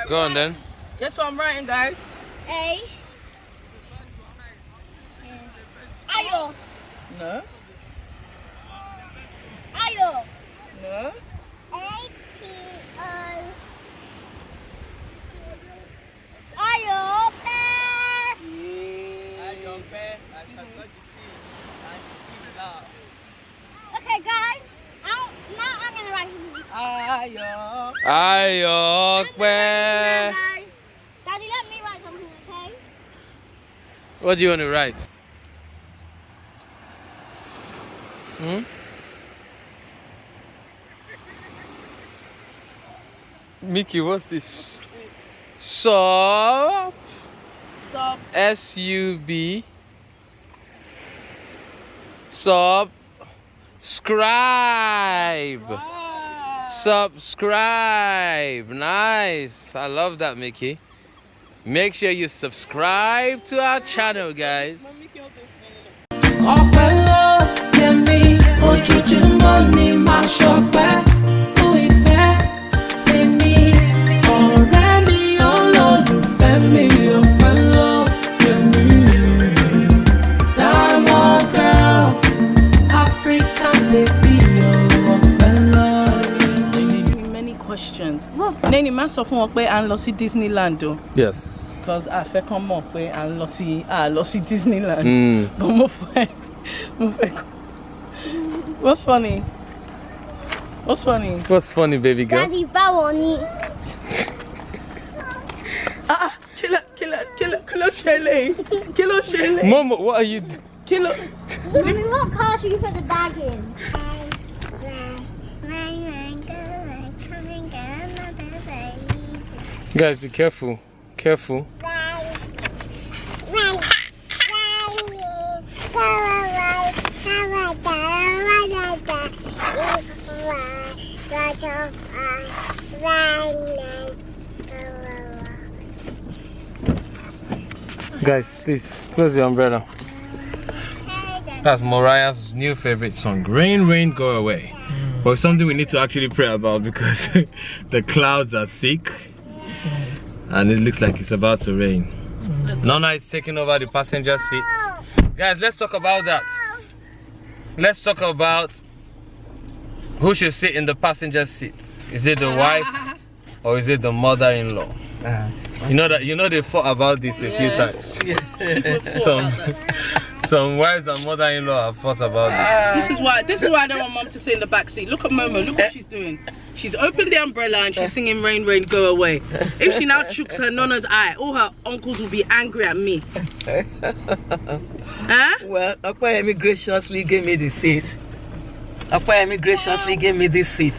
Go on then. Guess what I'm writing, guys? A. Ayo. No. Ayo. No. A-T-O. Ayo, okay, guys. Now I'm gonna write. Ayo, Ope. Daddy, let me write something, okay? What do you want to write? Hmm? Mickey, what's this? Sub. Sub. S-U-B. Subscribe. Wow. Subscribe. Nice. I love that, Mickey. Make sure you subscribe to our channel, guys. Many questions. Nene, man sọ fún wọn pé à ń lọ sí Disneyland o. Yes. Because I fẹ́ kàn mọ̀ pé à ń lọ sí Disneyland. But mo fẹ́. What's funny? What's funny? What's funny, baby girl? Daddy, báwo ni? Kí ló ṣẹlẹ̀? Mom, what are you doing? Mommy, what car should you put the bag in? Guys, be careful. Careful. Guys, please close the umbrella. That's Mariah's new favorite song, Rain, Rain, Go Away. But it's something we need to actually pray about because the clouds are thick and it looks like it's about to rain. Nana is taking over the passenger seat. Guys, let's talk about that. Let's talk about who should sit in the passenger seat. Is it the wife or is it the mother-in-law? You know they fought about this a few times. Some wives and mother-in-law have fought about this. This is why I don't want mom to sit in the back seat. Look at Momo, look what she's doing. She's opened the umbrella and she's singing Rain, Rain, Go Away. If she now chooks her nonna's eye, all her uncles will be angry at me. Huh? Well, Ope graciously gave me the seat. Ope graciously gave me this seat.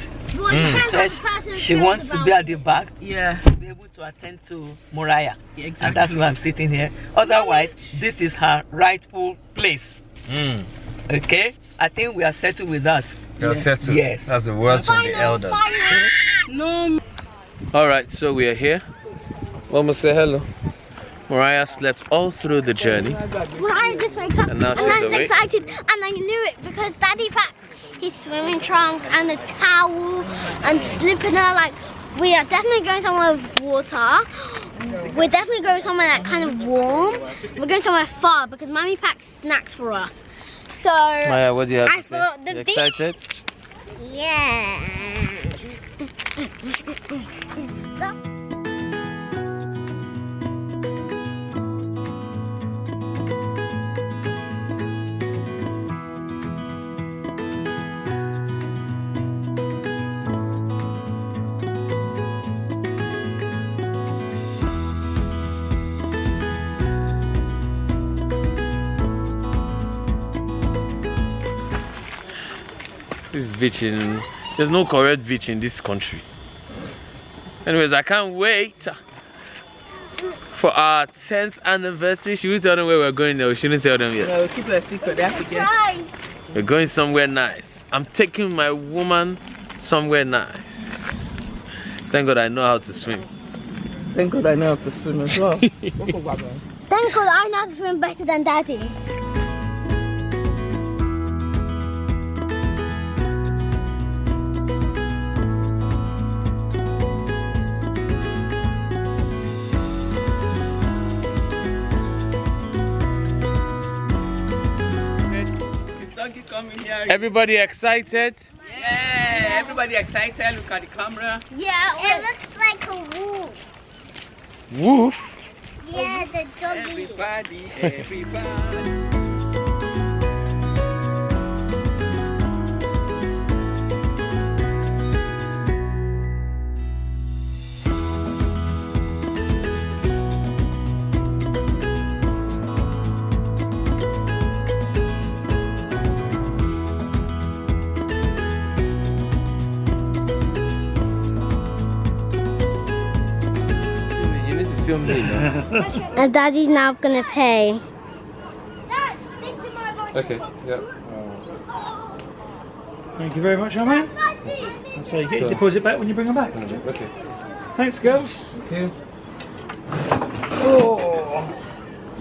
She wants to be at the back, yeah, to be able to attend to Mariah. Yeah, exactly. And that's why I'm sitting here. Otherwise, this is her rightful place. Okay? I think we are settled with that. You're settled. Yes. That's the words from the elders. No. Alright, so we are here. Mama, say hello. Mariah slept all through the journey. Mariah just woke up And now she's I was awake. excited and I knew it because Daddy packed his swimming trunk and a towel and slipping her. Like, we are definitely going somewhere with water. We're definitely going somewhere that's kind of warm. We're going somewhere far because Mommy packed snacks for us. So Maya, what do you have to say? thought the You excited? Yeah. This beach there's no correct beach in this country. Anyways, I can't wait for our 10th anniversary. Should we tell them where we're going now? We shouldn't tell them yet. No, keep it a secret. They have to guess. We're going somewhere nice. I'm taking my woman somewhere nice. Thank God I know how to swim. Thank God I know how to swim as well. Thank God I know how to swim better than Daddy. coming here. Everybody excited? Yeah, everybody excited. Look at the camera. Yeah, it looks like a wolf. Wolf? Yeah, the doggy. Everybody. You need to film me now. And Daddy's now gonna pay. Okay, yeah. Thank you very much, Aman. And so you get your deposit back when you bring them back. Okay. Thanks, girls. Okay. Oh.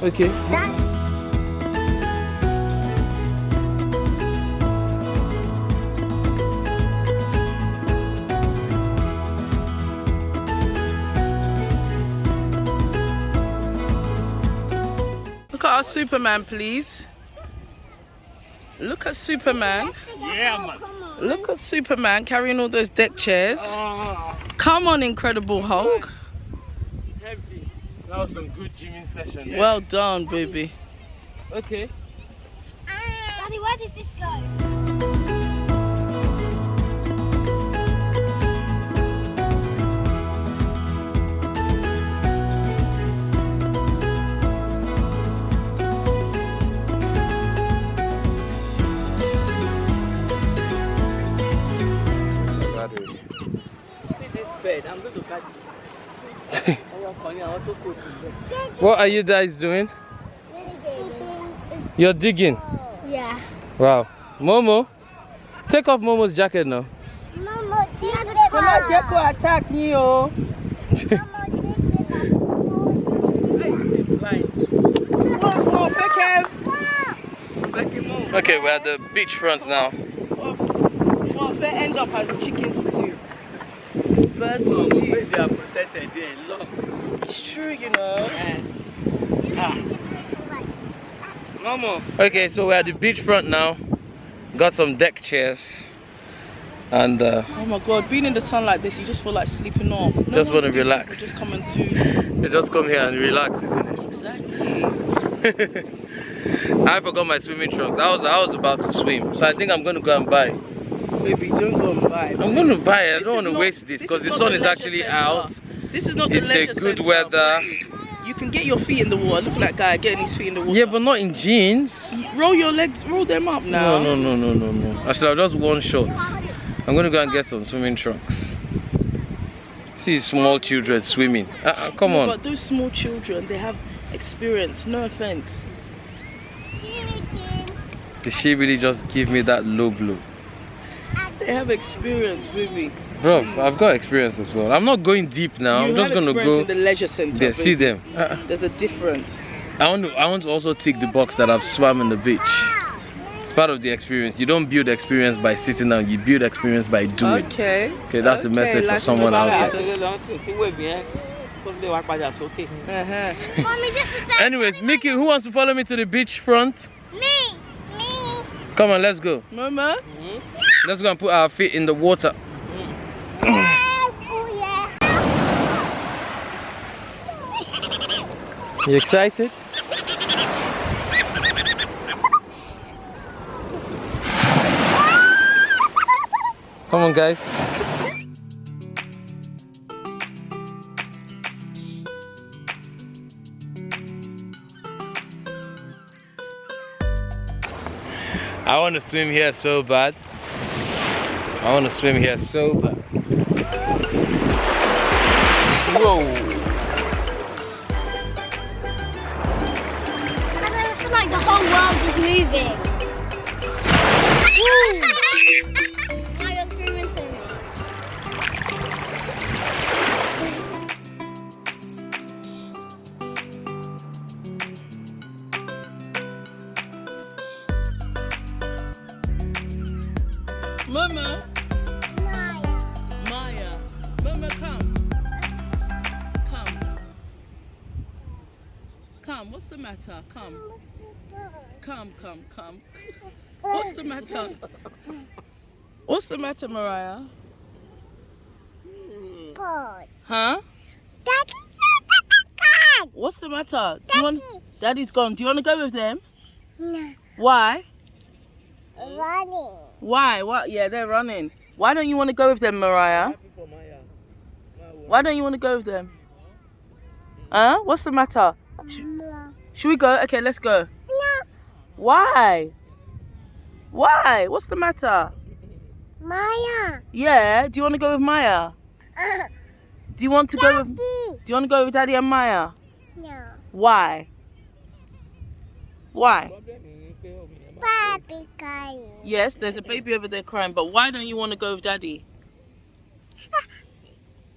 Okay. Look at our Superman, please. Look at Superman. Yeah, man. Look at Superman carrying all those deck chairs. Come on, Incredible Hulk. Heavy. That was some good gymming session. Well done, baby. Okay. Daddy, where did this go? See this bed. I'm going to cut it. What are you guys doing? You're digging. Yeah. Wow. Momo, take off Momo's jacket now. Mama, Mama, Jeko attack me, oh. Okay, we're at the beachfront now. Well, if they end up as chicken stew. Bird stew. They are protected there. Look. It's true, you know. Mama. Okay, so we're at the beachfront now. Got some deck chairs. And Oh my god, being in the sun like this, you just feel like sleeping off. No just want to wonder these relax. people just come and do. You just come here and relax, isn't it? Exactly. I forgot my swimming trunks. I was about to swim, so I think I'm going to go and buy. Baby, don't go and buy. I'm going to buy it. I This don't is want to not- waste this because the is sun not is leisure actually centre. out. This is not the It's a leisure good centre, weather. You can get your feet in the water. Look at that guy getting his feet in the water. Yeah, but not in jeans. Roll your legs, roll them up now. No. I should have just worn shorts. I'm going to go and get some swimming trunks. See small children swimming. Come No, on. But those small children, they have experience. No offense. Did she really just give me that low blow? They have experience, baby. Bro, I've got experience as well. I'm not going deep now. I'm You just have going to experience go in the leisure centre. there. See baby. them. There's a difference. I want to also tick the box that I've swam in the beach. It's part of the experience. You don't build experience by sitting down. You build experience by doing. Okay. Okay, that's the message for like someone out there. Uh-huh. Mommy, just a second. Anyways, Mickey, who wants to follow me to the beach front? Me. Come on, let's go. Mama? Let's go and put our feet in the water. Yes. Oh, yeah. You excited? Come on, guys. I want to swim here so bad. I want to swim here so bad. Whoa. I feel like the whole world is moving. Now you're screaming so much. Mama? Maya. Mama, come. Come. What's the matter? Come. Come. What's the matter? What's the matter, Mariah? Huh? What's the matter? Do you want? Daddy's gone. Do you want to go with them? No. Why? Running. Why? What? Yeah, they're running. Why don't you want to go with them, Mariah? Why don't you want to go with them? Huh? What's the matter? Should we go? Okay, let's go. No. Why? Why? What's the matter? Maya. Yeah. Do you want to go with Maya? Do you want to go with? Daddy. Do you want to go with Daddy and Maya? No. Why? Why? Papi crying. Yes, there's a baby over there crying, but why don't you want to go with Daddy?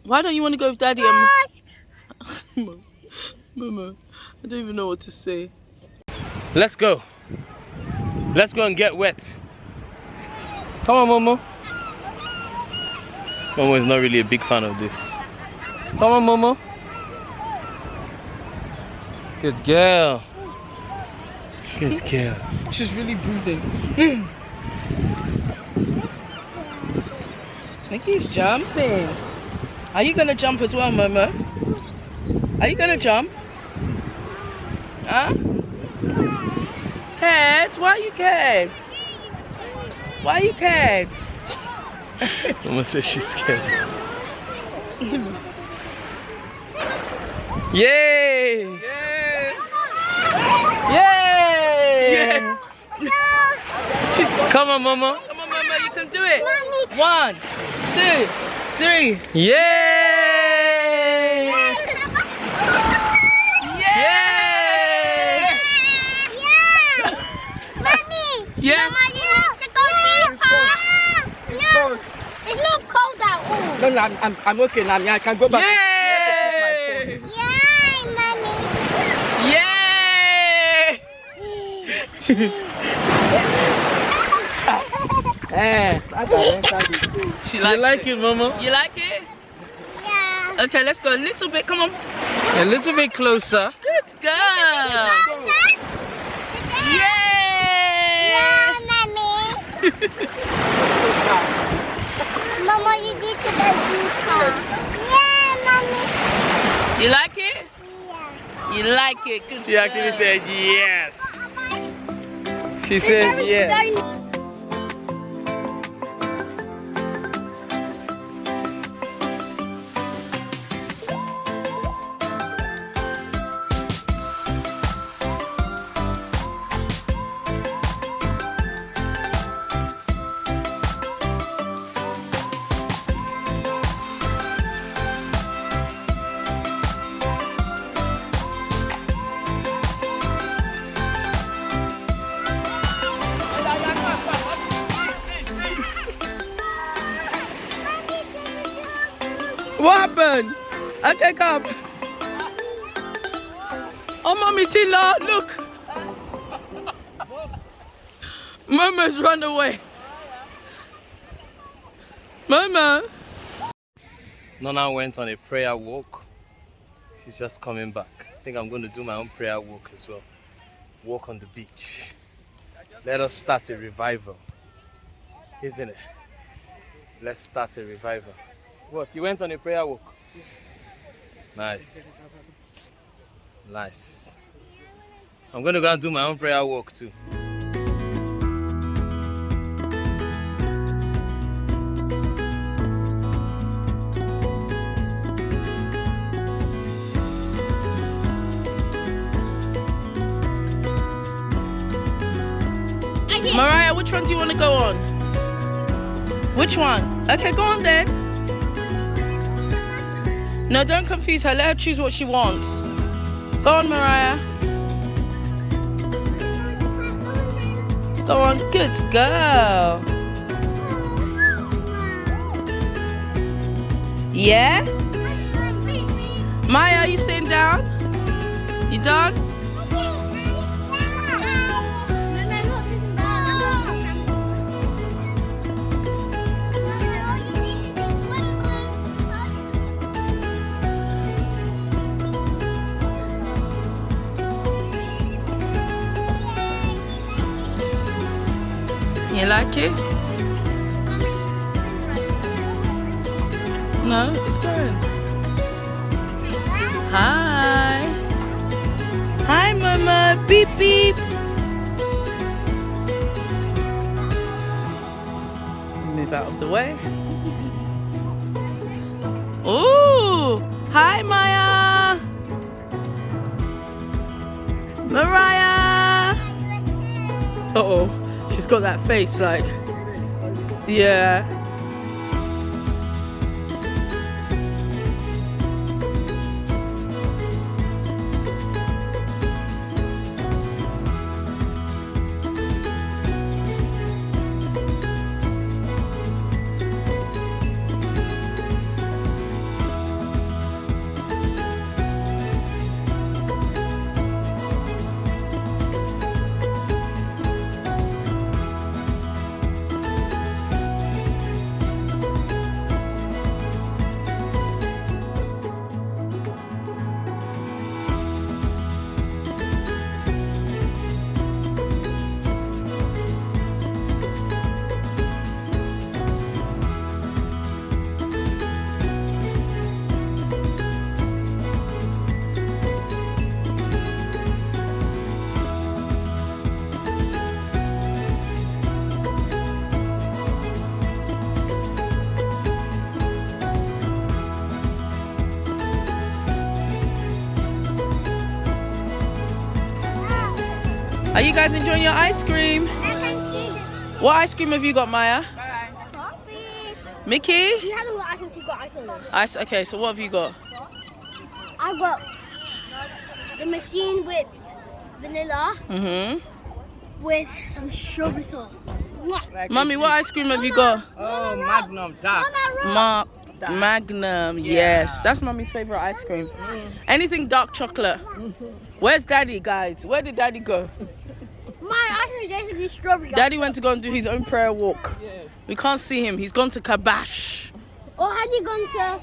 Why don't you want to go with Daddy and Mama, I don't even know what to say. Let's go. Let's go and get wet. Come on, Momo. Momo is not really a big fan of this. Come on, Momo. Good girl. Good girl. She's really breathing. Nikki's jumping. Are you gonna jump as well, Momo? Are you gonna jump? Huh? Cat, why are you cat? Why are you cat? Momo says she's scared. Yay! Yeah. Yay! Yeah. Come on, Momo. Come on, Momo, you can do it. 1, 2, 3. Yay! Yeah! Mommy. Yeah. Mama, you need to go deeper. No. It's not cold at all. No, I'm okay now. I can go back. Yay! Yay, Mommy. Yay! She You likes like it, Momo? You like it? Yeah. Okay, let's go a little bit. Come on. A little bit closer. Good girl. Yeah, Yay! Mommy. Mama, you need to go deeper. Yeah, Mommy. You like it? Yeah. You like it? Good She actually girl. said yes. She says yes. What happened? Okay, come. Oh, Mommy Tila, look. Mama's run away. Mama. Nona went on a prayer walk. She's just coming back. I think I'm going to do my own prayer walk as well. Walk on the beach. Let us start a revival. Isn't it? Let's start a revival. What? You went on a prayer walk? Nice. Nice. I'm going to go and do my own prayer walk too. Mariah, which one do you want to go on? Which one? Okay, go on then. No, don't confuse her. Let her choose what she wants. Go on, Mariah. Go on. Good girl. Yeah? Maya, are you sitting down? You done? like it? No, it's going. Hi. Hi, Mama. Beep, beep. Move out of the way. Ooh. Hi, Maya. Mariah. Uh-oh. She's got that face like... Yeah. Are you guys enjoying your ice cream? What ice cream have you got, Maya? Coffee. Mickey? He hasn't got ice cream, he's got ice cream. Ice. Okay, so what have you got? I got the machine whipped vanilla with some strawberry sauce. Mummy, what ice cream have you got? Oh, Magnum Dark. Magnum, yes. That's Mummy's favorite ice cream. Anything dark chocolate. Where's Daddy, guys? Where did Daddy go? My ice cream is basically strawberry. Daddy went to go and do his own prayer walk. We can't see him. He's gone to Kabash. Or has he gone to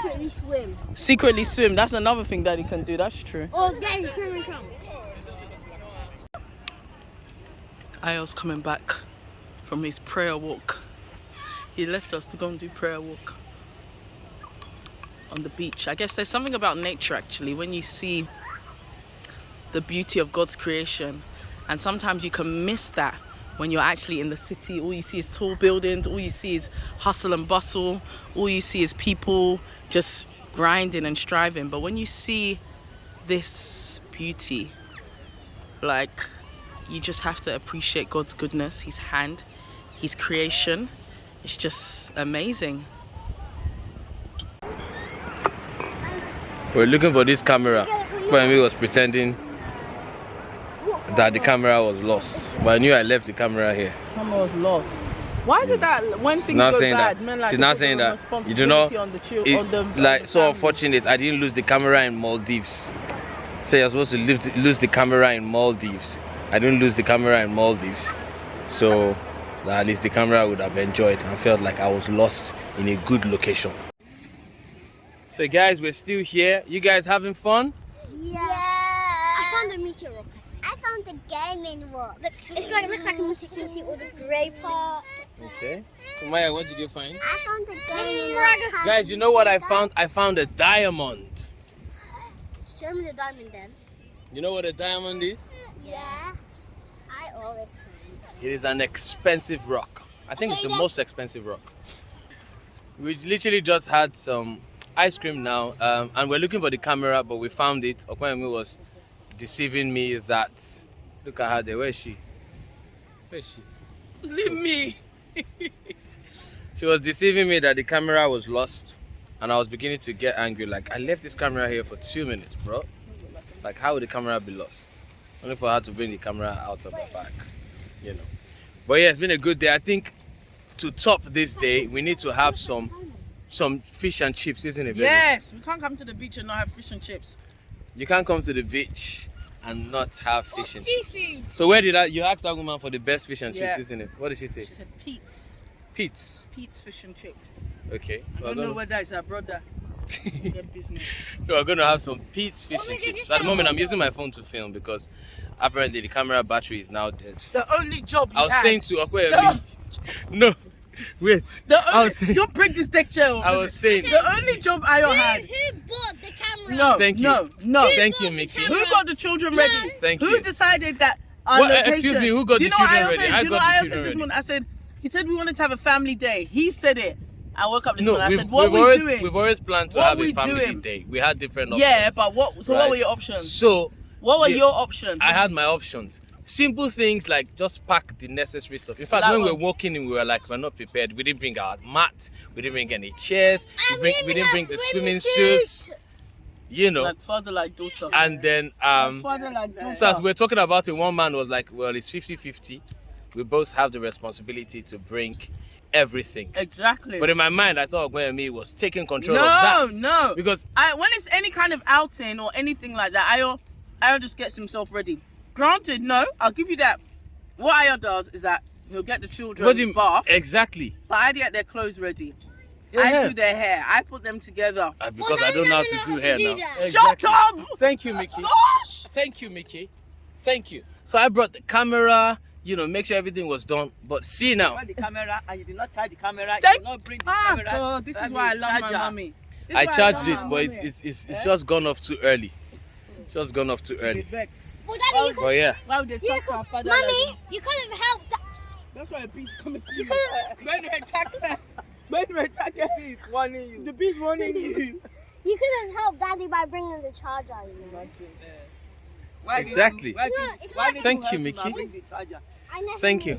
secretly swim? Secretly swim. That's another thing Daddy can do. That's true. Or getting cream and crumb. Ayo's coming back from his prayer walk. He left us to go and do prayer walk on the beach. I guess there's something about nature actually when you see the beauty of God's creation, and sometimes you can miss that when you're actually in the city. All you see is tall buildings, all you see is hustle and bustle, all you see is people just grinding and striving. But when you see this beauty, like, you just have to appreciate God's goodness, his hand, his creation. It's just amazing. We're looking for this camera when we was pretending that the camera was lost, but I knew I left the camera here. Camera was lost. Why did that, when things not go saying bad, that. men like She's not saying that. You do know, like, so unfortunate I didn't lose the camera in Maldives. So you're supposed to lose the camera in Maldives. I didn't lose the camera in Maldives, so at least the camera would have enjoyed and felt like I was lost in a good location. So guys, we're still here. You guys having fun? Yeah. I found the meteor rocket. I found the gaming one. Look, it's like, looks like a music, you can see all the grey part. Okay. So Maya, what did you find? I found the gaming one. Guys, you know what I found? I found a diamond. Show me the diamond then. You know what a diamond is? Yeah. I always find. It is an expensive rock. I think it's the most expensive rock. We literally just had some ice cream now, and we're looking for the camera, but we found it. Okwemi was deceiving me that, look at her there. Where is she? Where is she? Leave me. She was deceiving me that the camera was lost, and I was beginning to get angry. Like, I left this camera here for 2 minutes, bro. Like, how would the camera be lost? Only for her to bring the camera out of her bag, you know. But yeah, it's been a good day. I think to top this day, we need to have some fish and chips, isn't it, baby? Yes, we can't come to the beach and not have fish and chips. You can't come to the beach and not have fish and chips. Seafood. So where did you asked that woman for the best fish and chips, isn't it? What did she say? She said Pete's. Pete's. Pete's fish and chips. Okay. So I don't know whether it's her brother. So we're gonna have some Pete's fish and chips. At the moment, I'm using my phone to film because apparently the camera battery is now dead. The only job you I was had. saying to Okweyemi, no, wait. Don't break this deck chair. I was saying the only job Ayo had. Who bought the camera? No, Thank you. no. Thank you, Mickey. Who got the children ready? Thank Who you. decided that our What, location? excuse me, who got Do you the know what children Ayo ready? said? I Do you know got what the Ayo children said this ready. morning? He said we wanted to have a family day. He said it. I woke up this No, morning. I said, we've doing? always planned to What have we a family doing? day. We had different options. Yeah, but what? So what right? were your options? So What were the- your options? I had my options. Simple things like just pack the necessary stuff. In fact, That when we one. were walking in, we were like, we're not prepared. We didn't bring our mat. We didn't bring any chairs. We didn't bring the swimming suits. You know. Like father, like daughter. And then, Father, like daughter. so as we were talking about it, one man was like, well, it's 50-50. We both have the responsibility to bring everything. Exactly. But in my mind, I thought me was taking control of that. No. Because When it's any kind of outing or anything like that, Ayo just gets himself ready. Granted, no, I'll give you that. What Ayo does is that he'll get the children bathed, exactly. but I get their clothes ready. Yeah. I do their hair. I put them together. Because I don't know how to do hair now. Shut up! Thank you, Mickey. Gosh! Thank you, Mickey. Thank you. So I brought the camera, make sure everything was done. But see now, The camera and you did not charge the camera. Thank- You did not bring the camera. Oh, this is why I love my mommy. This I is why charged love it, my but mommy. it's just gone off too early. Just gone off too early. Well, Daddy, you But yeah. Why would they talk to our father? Mommy, you could have helped. That's why a beast coming to You you. could When you attack her. When you attack her. He's warning you. The beast warning you. have helped Daddy by bringing the charger. You know? Why did Exactly. You, why did, No, it's why not- did Thank you, help him Mickey. bring the charger? I never Thank knew. you.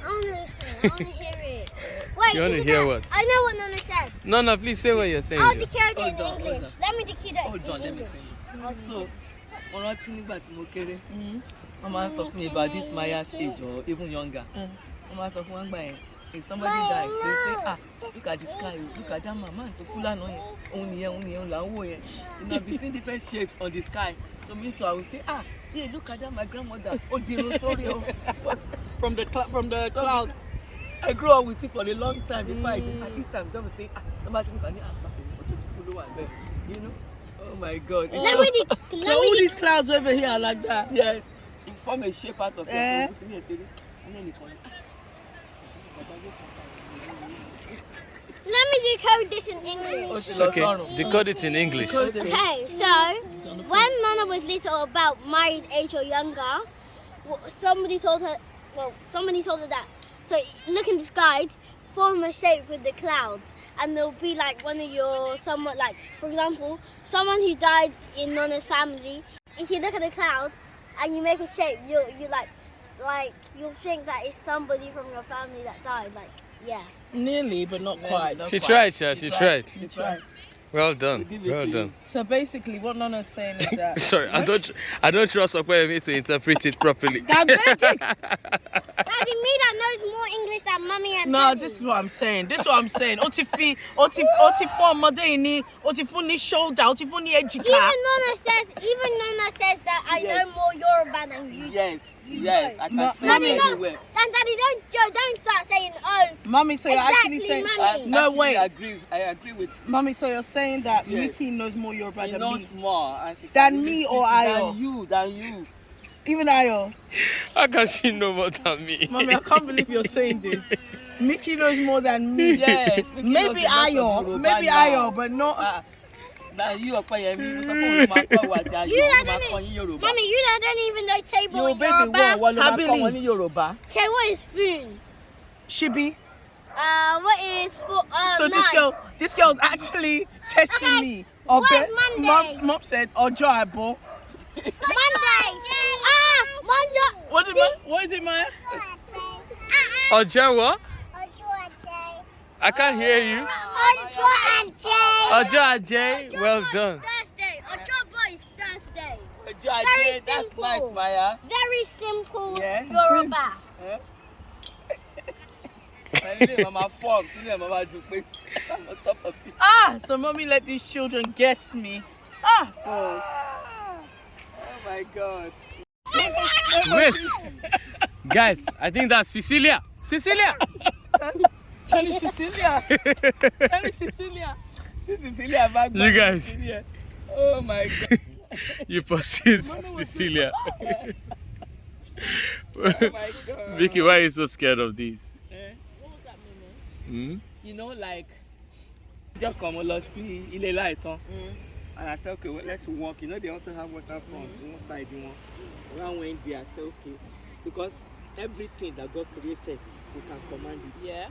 I want to listen. I want to hear it. Wait, You want to is it hear that- what? I know what Nana said. No, please say what you're saying. I'll Joe. decode it in Hold on, hold English. on. Let me decode it Hold in on, let me English. finish. So, mo rántí nígbà tí mo kéré, wọ́n máa ń sọ fún mi about this Maya's age or even younger. Wọ́n máa ń sọ fún wọn gbà yẹn, if somebody die, they say, look at the sky, look at that man tó kú lánàá yẹn, òun nìyẹn, là ń wò yẹn. You know, I've been seeing different shapes on the sky. So me too, I will say, yeah, look at that, my grandmother. Oh, dinosaur. From the cloud. I grew up with it for a long time before I did. At least I'm done with saying, nobody can you know? Oh my God. It's Let so, me So all these clouds over here are like that. yes, it form a shape out of it. Eh? So, and then you call it. Let me decode this in English. Okay, decode it in English. Okay, so when Nana was little, about Mari's age or younger, somebody told her that. So look in the sky, form a shape with the clouds, and there'll be like one of your somewhat like, for example, someone who died in Nana's family. If you look at the clouds and you make a shape, you like you'll think that it's somebody from your family that died. Like, yeah. Nearly, but not quite. She tried, Sha. She tried. She tried. Well done. Give it Well to you. done. So basically, what Nana's saying is that. Sorry, I don't trust Okweyemi to interpret it properly. I'm begging. Daddy, me that knows more English than Mummy and No, Daddy. this is what I'm saying. Otifu ọmọdé ni, otifu ni shoulder, otifu ni ejika. Even Nana says that I know more Yoruba than you. Yes, I can say Daddy, it no. anywhere. Daddy, don't start saying, oh. Mommy, so you're actually Exactly, saying. Mommy. No, Actually, wait. I agree with Mommy, so you're saying that Yes. Mickey knows more Yoruba she than knows me. more. And she Than can me really or teach Ayo? you. Than you. Even Ayo. How can she know more than me? Mommy, I can't believe you're saying this. Mickey knows more than me. Yes. Mickey knows Maybe a lot of Ayo. Yoruba Maybe now. Ayo, but not. That you Okweyemi, you suppose to máa kọ́ wa àti Ayo, You ó máa don't kọ́ yín Yorùbá. Mommy, you don't even know table You in obey the Yoruba. word, wọ́n ló máa kọ́ Tabili. wọn ní Yorùbá. Okay, what is spoon? Shibi. What is for So knife? this girl's actually testing Okay, me. what's Okay. Monday? Mom said Ojo Abo. Monday. Monday. What is it, Maya? Oja what? I can't hear you. Oja Ajay, well done. Thursday. Ojobo is Thursday. Very that's simple. nice, Maya. Very simple Yeah. Yoruba. Ilé mama form, tí ilé mama dùn pé I'm on top of it. So mommy let these children get me. Oh my God. Wait. Guys, I think that's Cecilia. Cecilia! Tell me Cecilia. Tell me Cecilia. This is Cecilia back. You guys. Cecilia. Oh my God. You pursued Cecilia. Oh my God. Vicky, why are you so scared of these? What was that moment? You know, like, just come along, see, ile laitan. And I said, okay, well, let's walk. You know, they also have water from one side, you know. When I went there, I said, okay. Because everything that God created, we can command it. Yeah.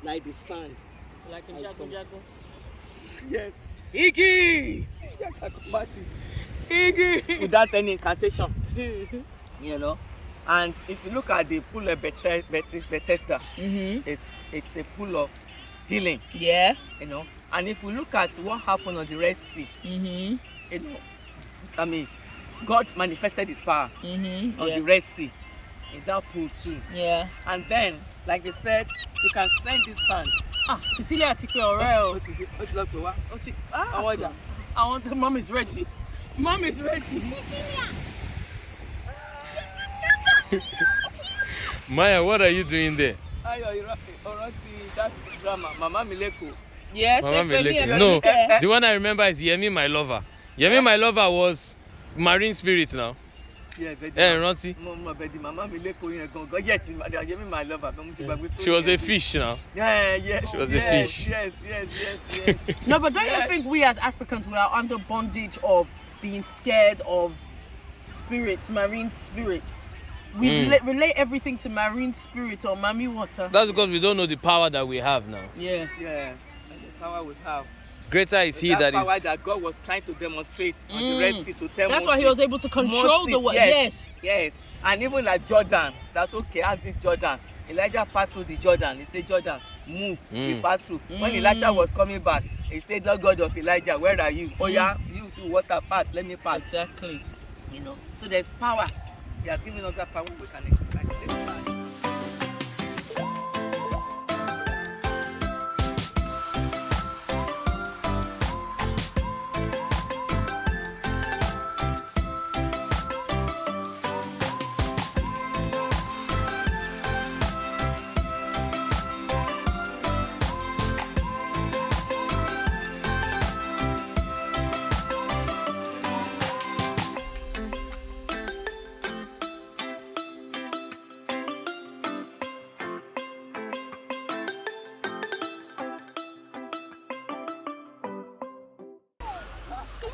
Like the sand. Like in Jago. Yes. Iggy! I can command it. Iggy! Without any incantation. You know? And if you look at the pool of Bethesda, it's a pool of healing. Yeah. You know? And if we look at what happened on the Red Sea, you know, I mean, God manifested his power on the Red Sea in that pool too. Yeah. And then, like they said, you can send this sand. Cecilia ti pe ọ̀rẹ́ o. Ó ti lọ pè wá. Àwọn ọjà. Àwọn the mom is ready. Mom is ready. Maya, what are you doing there? Ayo, ọ̀rọ̀ ti that drama, Mama Mileko. Yes, Mama Meleke. No, the one I remember is Yemi, my lover. Yemi, my lover was marine spirit now. Yeah, but Ranti. Mama Mileko yẹn gangan. Yes, Yemi, my lover. She was a fish now. Yeah, yes. She was a fish. Yes. No, but don't you think we as Africans, we are under bondage of being scared of spirits, marine spirit? We relate everything to marine spirit or mami water. That's because we don't know the power that we have now. Yeah. And the power we have. Greater is he that power is. that God was trying to demonstrate on the Red Sea to tell That's Moses. why he was able to control the water. Yes. And even like Jordan, that okay, as this Jordan, Elijah passed through the Jordan. He said, Jordan, move. He passed through. When Elijah was coming back, he said, Lord God of Elijah, where are you? Oh yeah, you too, water path, let me pass. Exactly. You know, so there's power. He has given us that power we can exercise.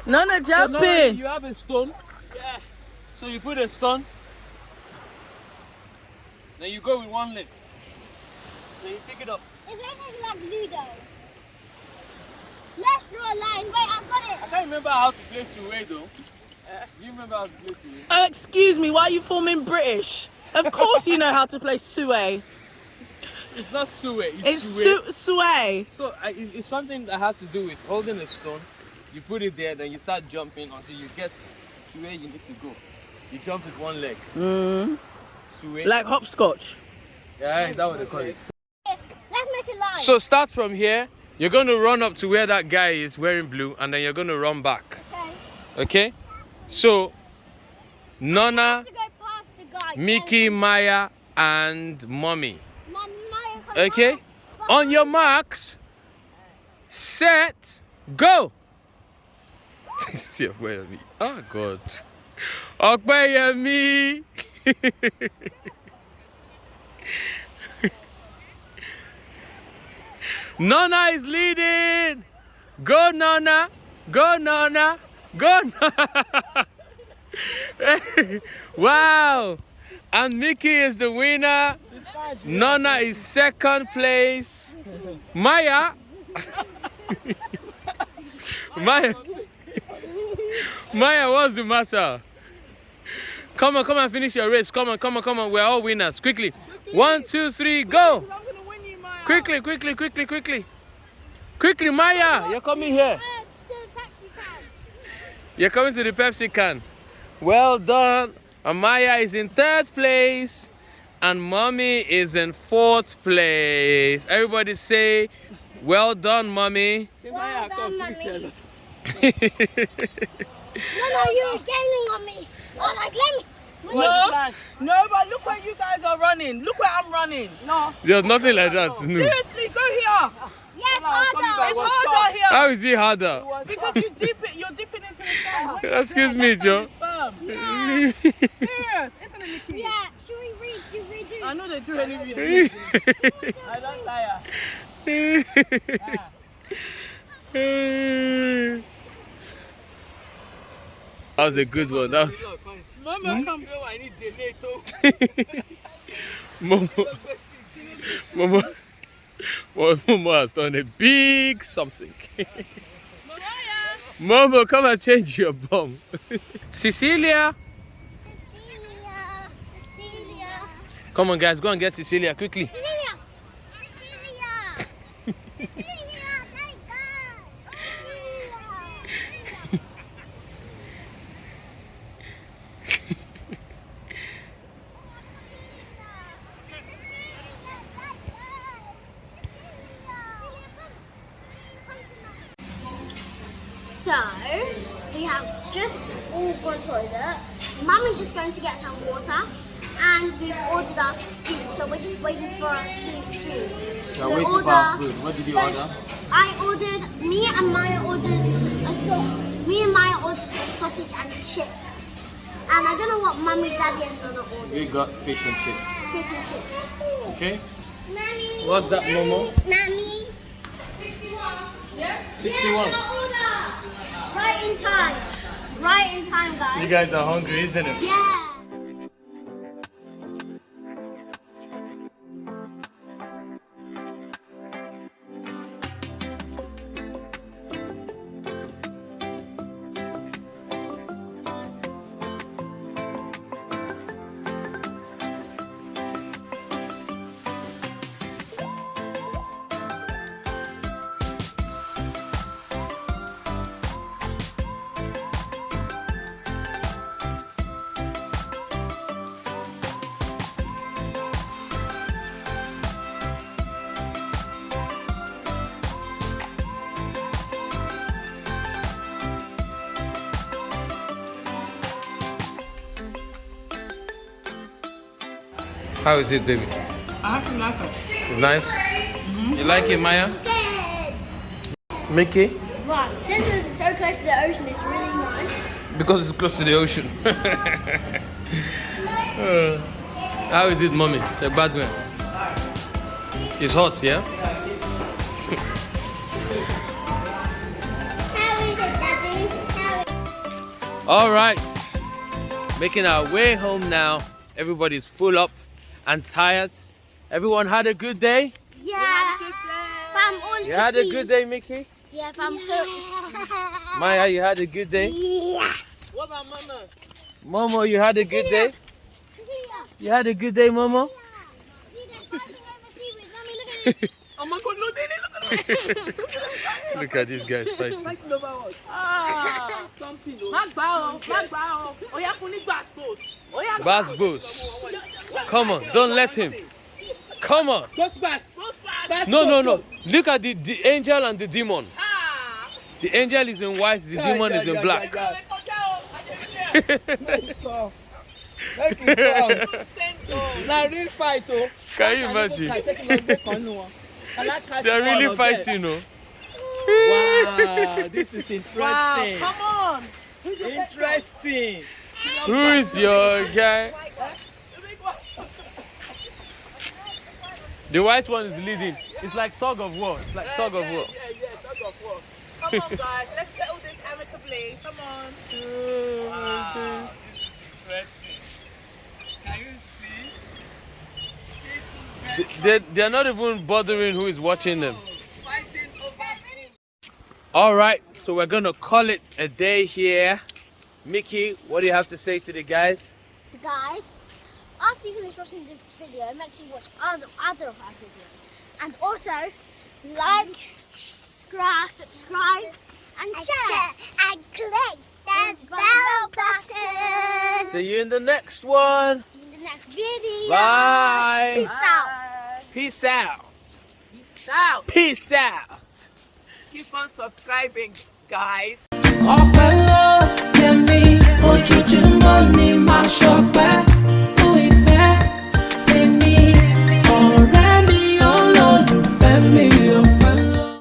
Nana jumping. You have a stone. Yeah. So you put a stone. Then you go with one leg. Then you pick it up. It's basically like Ludo. Let's draw a line. Wait, I've got it. I can't remember how to play Suwe though. Do you remember how to play Suwe? Excuse me, why are you forming British? Of course you know how to play Suwe. It's not Suwe. It's Suwe. So it's something that has to do with holding a stone. You put it there, then you start jumping until you get to where you need to go. You jump with one leg. Suwe. Like hopscotch. Yeah, is that what they call it? Let's make a line. So start from here. You're going to run up to where that guy is wearing blue, and then you're going to run back. Okay? So, Nonna, to go past the guy. Mickey, Maya, and Mommy. Maya, Okay? On your marks, set, go! See Okpeyemi. Oh God. Okpeyemi. Nonna is leading. Go Nonna. Go Nonna. Go Nonna. Wow. And Mickey is the winner. Nonna is second place. Maya. Maya, what's the matter? Come on, finish your race. Come on. We're all winners. Quickly. 1, 2, 3, go. Quickly. Quickly, Maya. You're coming here. You're coming to the Pepsi can. Well done. And Maya is in 3rd place. And Mommy is in 4th place. Everybody say, well done, Mommy. Well done, Mommy. No, you're gaming on me. Oh, like, let me. No, but look where you guys are running. Look where I'm running. No. There's nothing like that. No. Seriously, go here. Yes, harder. It's harder here. How is it harder? Because you're dipping into the sand. Excuse me, Joe. Serious, isn't it, Mickey? Yeah, should we redo? I know they do any reading. I don't tire. That was a good one. That was Mama, come here. I need Momo has done a big something. Momo, come and change your bum. Cecilia. Cecilia. Come on, guys, go and get Cecilia quickly. Cecilia. So, we have just all gone to the toilet. Mummy's just going to get some water. And we've ordered our food, so we're just waiting for our food. You're waiting for our food. What did you order? Me and Maya ordered a sausage and chips. And I don't know what Mummy, Daddy and Nana ordered. We got fish and chips. Fish and chips. Okay. Mommy. What's that, Momo? Mommy. 61. Right in time. Right in time, guys. You guys are hungry, isn't it? Yeah. How is it, baby? I have to like it. It's nice? You like it, Maya? Good. Mickey? Right, since it's so close to the ocean, it's really nice. Because it's close to the ocean. How is it, mommy? It's a bad one. It's hot, yeah? How is it, Daddy? All right. Making our way home now. Everybody's full up and tired. Everyone had a good day? Yeah. Fam, all You had a good day, Mickey? Yeah, fam, so... Maya, you had a good day? Yes. What about Mama? Momo, you had a good day? You had a good day, Momo? Oh my God, no, Daddy, look at me. Look at these guys fighting. Something. Magbao. Oya kuni Basbos. Bass Boost. Come on, don't let him. Come on. No. Look at the angel and the demon. The angel is in white, the demon is in black. Make it come. Now real fight, oh. Can you imagine? They're really fighting, no? Wow, this is interesting. Wow, come on. Interesting. Who is your guy? The white one is leading. It's like tug of war. It's like tug of war. Yeah, tug of war. Come on, guys. Let's settle this amicably. Come on. Wow, this is interesting. Can you see? They're not even bothering who is watching them. Fighting over food. All right, so we're gonna call it a day here. Mickey, what do you have to say to the guys? So guys, after you finish watching this video, make sure you watch other of our videos. And also, like, subscribe, and share. And click the bell button. See you in the next one. See you in the next video. Bye. Peace out. Peace out. Peace out. Peace out. Keep on subscribing, guys. Ọpẹ́ ló yẹ mí, ojoojúmọ́ ni màá ṣọpẹ́.